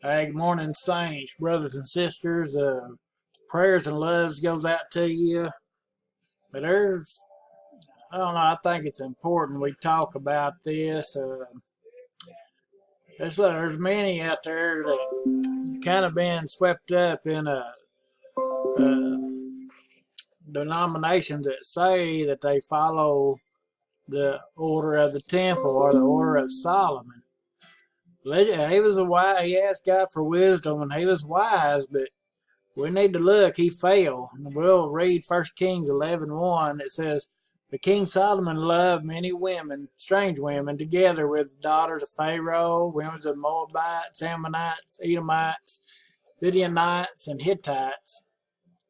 Hey, good morning, saints, brothers and sisters. Prayers and loves goes out to you. But I don't know, I think it's important we talk about this. There's many out there that kind of been swept up in uh, denominations that say that they follow the order of the temple or the order of Solomon. He was a wise. He asked God for wisdom, and he was wise, but we need to look. He fell. We'll read 1 Kings 11:1. It says, "The King Solomon loved many women, strange women, together with daughters of Pharaoh, women of Moabites, Ammonites, Edomites, Midianites, and Hittites,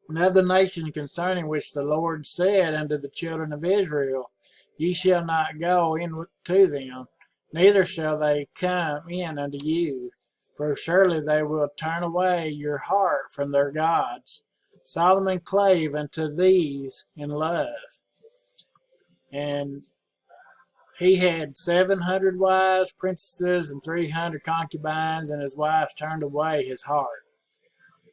and of the nations concerning which the Lord said unto the children of Israel, Ye shall not go in to them, neither shall they come in unto you. For surely they will turn away your heart from their gods. Solomon clave unto these in love." And he had 700 wives, princesses, and 300 concubines, and his wives turned away his heart.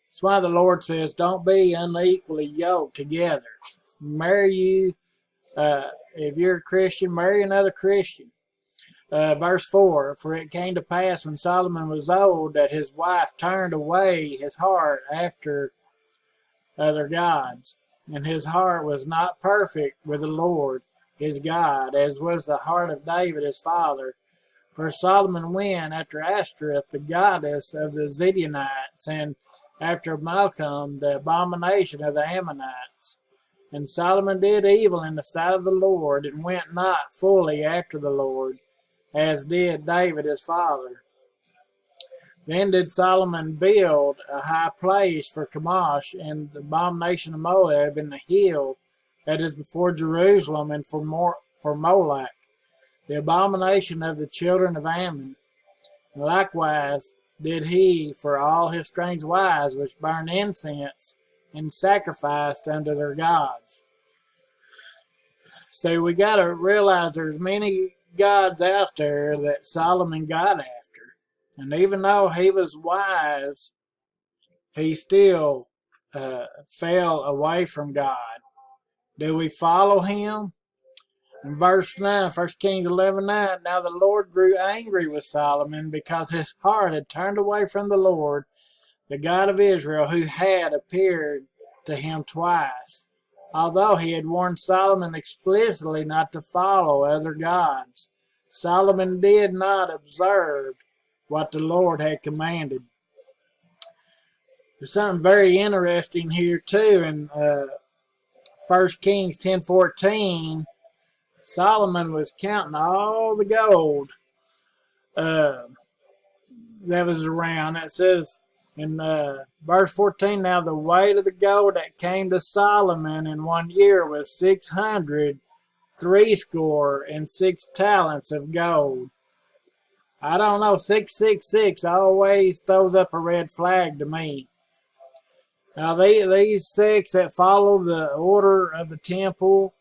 That's why the Lord says, don't be unequally yoked together. If you're a Christian, marry another Christian. Verse 4, "For it came to pass when Solomon was old that his wife turned away his heart after other gods, and his heart was not perfect with the Lord his God, as was the heart of David his father. For Solomon went after Ashtoreth, the goddess of the Zidonites, and after Malcham, the abomination of the Ammonites. And Solomon did evil in the sight of the Lord, and went not fully after the Lord, as did David his father. Then did Solomon build a high place for Chemosh and the abomination of Moab in the hill that is before Jerusalem, and for Moloch, the abomination of the children of Ammon. And likewise did he for all his strange wives which burn incense and sacrificed unto their gods." So we got to realize there's many gods out there that Solomon got after. And even though he was wise, he still fell away from God. Do we follow him? In verse 9, 1 Kings 11:9, "Now the Lord grew angry with Solomon because his heart had turned away from the Lord, the God of Israel, who had appeared to him twice, although he had warned Solomon explicitly not to follow other gods. Solomon did not observe what the Lord had commanded." There's something very interesting here too in 1 Kings 10:14. Solomon was counting all the gold that was around. It says in verse 14, "Now the weight of the gold that came to Solomon in 1 year was 600 threescore and 6 talents of gold." I don't know, 666 always throws up a red flag to me. Now these six that follow the order of the temple,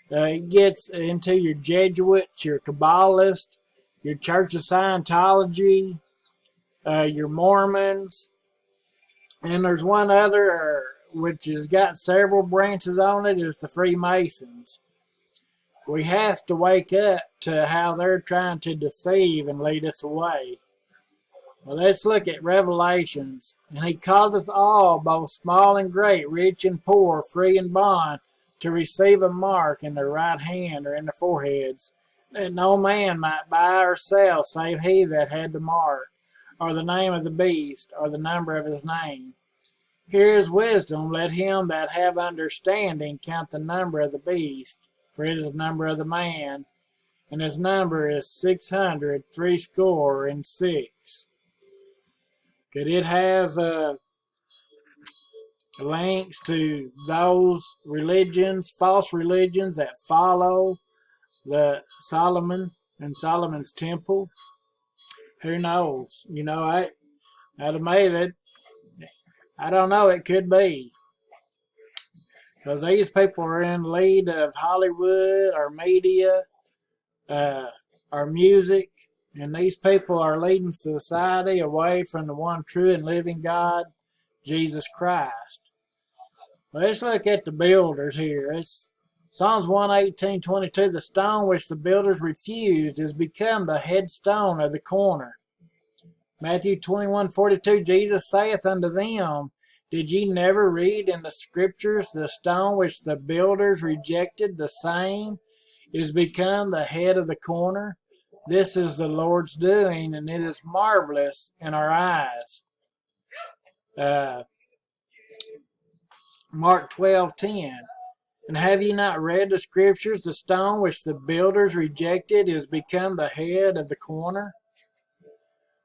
it gets into your Jesuits, your Kabbalists, your Church of Scientology, your Mormons, and there's one other which has got several branches on it, is the Freemasons. We have to wake up to how they're trying to deceive and lead us away. Well, let's look at Revelations. "And he causeth all, both small and great, rich and poor, free and bond, to receive a mark in their right hand or in their foreheads, that no man might buy or sell save he that had the mark, or the name of the beast, or the number of his name. Here is wisdom. Let him that have understanding count the number of the beast, for it is the number of the man, and his number is 600 threescore and 6." Could it have links to those religions, false religions that follow the Solomon and Solomon's temple? Who knows? To me, that I don't know. It could be because these people are in lead of Hollywood, our media, our music, And these people are leading society away from the one true and living God, Jesus Christ. Let's look at the builders here. It's Psalms 118:22. The stone which the builders refused is become the headstone of the corner. Matthew 21:42. Jesus saith unto them, Did ye never read in the scriptures, the stone which the builders rejected, the same is become the head of the corner? This is the Lord's doing, and it is marvelous in our eyes. Mark 12:10. And have ye not read the scriptures, the stone which the builders rejected is become the head of the corner?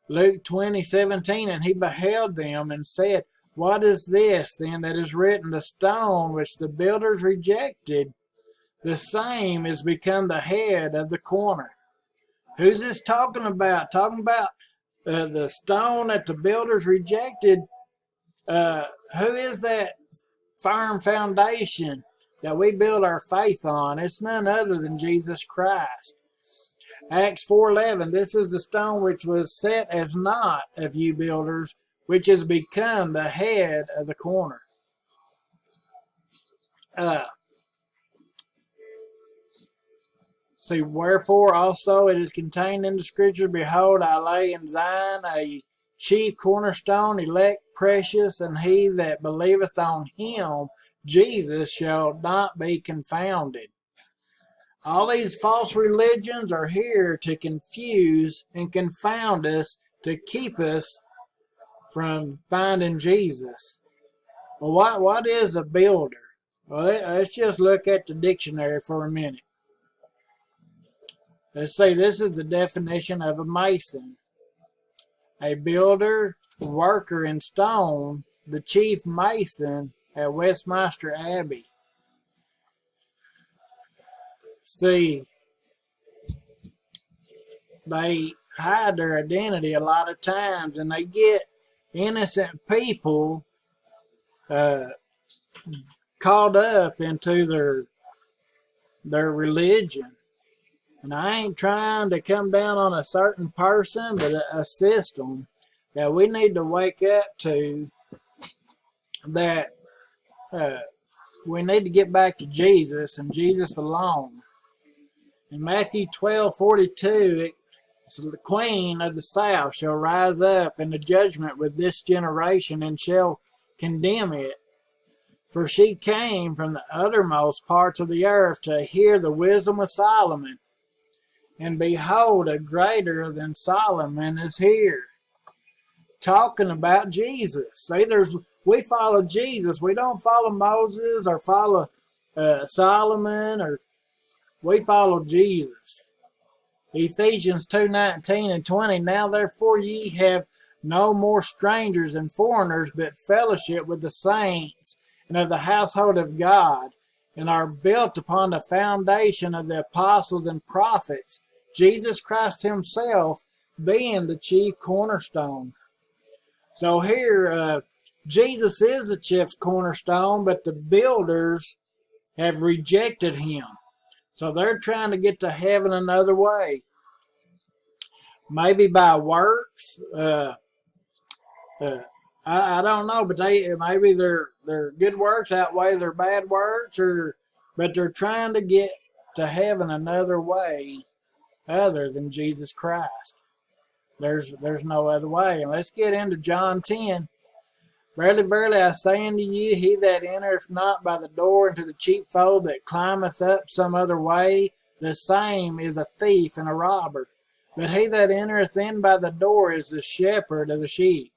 Luke 20:17. And he beheld them and said, What is this then that is written? The stone which the builders rejected, the same is become the head of the corner. Who's this talking about? Talking about the stone that the builders rejected. Who is that firm foundation that we build our faith on? It's none other than Jesus Christ. Acts 4:11. This is the stone which was set as naught of you builders, which has become the head of the corner. See, wherefore also it is contained in the scripture, Behold, I lay in Zion a chief cornerstone, elect, precious, and he that believeth on him, Jesus, shall not be confounded. All these false religions are here to confuse and confound us, to keep us from finding Jesus. Well, what is a builder? Well, let's just look at the dictionary for a minute. Let's see, this is the definition of a mason. A builder, worker in stone, the chief mason at Westminster Abbey. See, they hide their identity a lot of times, and they get innocent people caught up into their religion. And I ain't trying to come down on a certain person, but a system that we need to wake up to, that we need to get back to Jesus and Jesus alone. In Matthew 12:42, the queen of the south shall rise up in the judgment with this generation and shall condemn it. For she came from the uttermost parts of the earth to hear the wisdom of Solomon. And behold, a greater than Solomon is here. Talking about Jesus. See, we follow Jesus. We don't follow Moses or follow Solomon, or we follow Jesus. Ephesians 2:19 and 20. Now therefore ye have no more strangers and foreigners, but fellowship with the saints and of the household of God, and are built upon the foundation of the apostles and prophets, Jesus Christ himself being the chief cornerstone. So here, Jesus is the chief cornerstone, but the builders have rejected him. So they're trying to get to heaven another way. Maybe by works. I don't know, but maybe their good works outweigh their bad works, but they're trying to get to heaven another way other than Jesus Christ. There's no other way. And let's get into John 10. Verily, verily, I say unto you, he that entereth not by the door into the sheepfold, that climbeth up some other way, the same is a thief and a robber. But he that entereth in by the door is the shepherd of the sheep.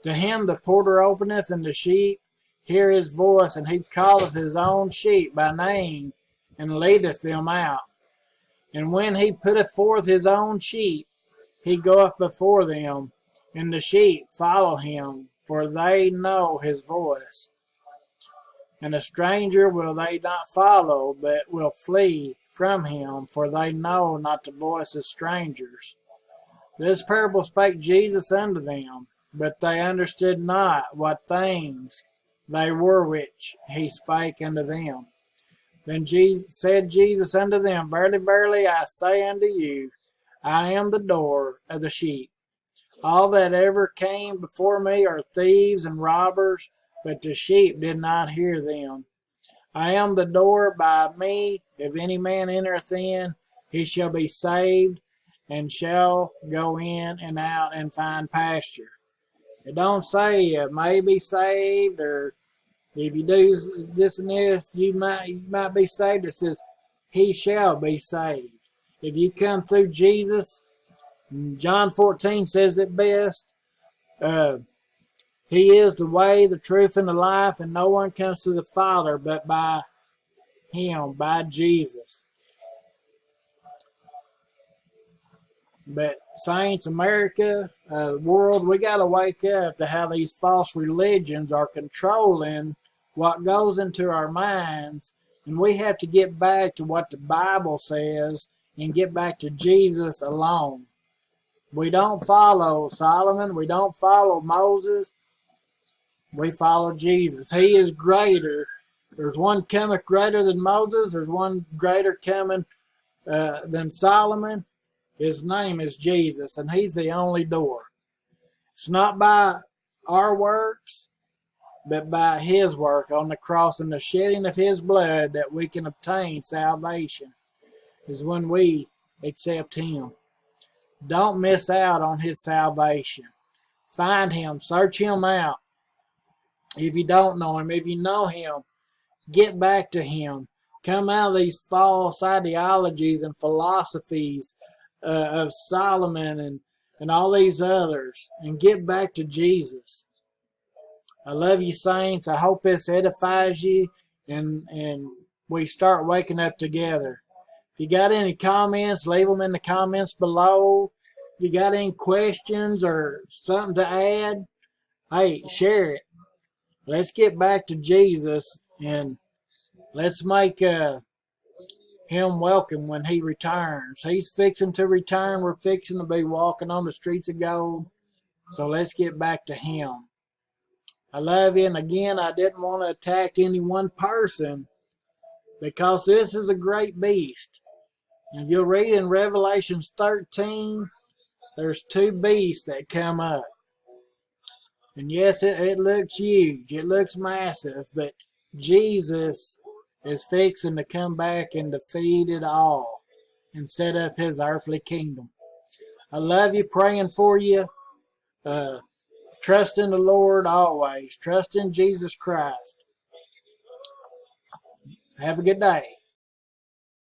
To him the porter openeth, and the sheep hear his voice, and he calleth his own sheep by name, and leadeth them out. And when he putteth forth his own sheep, he goeth before them, and the sheep follow him, for they know his voice. And a stranger will they not follow, but will flee from him, for they know not the voice of strangers. This parable spake Jesus unto them, but they understood not what things they were which he spake unto them. Then said Jesus unto them, Verily, verily, I say unto you, I am the door of the sheep. All that ever came before me are thieves and robbers, but the sheep did not hear them. I am the door. By me, if any man entereth in, he shall be saved, and shall go in and out and find pasture. It don't say you may be saved, or if you do this and this, you might be saved. It says he shall be saved. If you come through Jesus, John 14 says it best. He is the way, the truth, and the life, and no one comes to the Father but by him, by Jesus. But saints, America, world, we got to wake up to how these false religions are controlling what goes into our minds, and we have to get back to what the Bible says and get back to Jesus alone. We don't follow Solomon. We don't follow Moses. We follow Jesus. He is greater. There's one cometh greater than Moses. There's one greater coming than Solomon. His name is Jesus, and he's the only door. It's not by our works, but by his work on the cross and the shedding of his blood that we can obtain salvation, is when we accept him. Don't miss out on his salvation. Find him. Search him out. If you don't know him, if you know him, get back to him. Come out of these false ideologies and philosophies of Solomon and all these others, and get back to Jesus. I love you, saints. I hope this edifies you, and we start waking up together. If you got any comments, leave them in the comments below. If you got any questions or something to add, hey, share it. Let's get back to Jesus, and let's make him welcome when he returns. He's fixing to return. We're fixing to be walking on the streets of gold. So let's get back to him. I love you. And again, I didn't want to attack any one person, because this is a great beast. And if you'll read in Revelations 13, there's two beasts that come up. And yes, it looks huge. It looks massive. But Jesus is fixing to come back and defeat it all and set up his earthly kingdom. I love you, praying for you. Trust in the Lord always. Trust in Jesus Christ. Have a good day.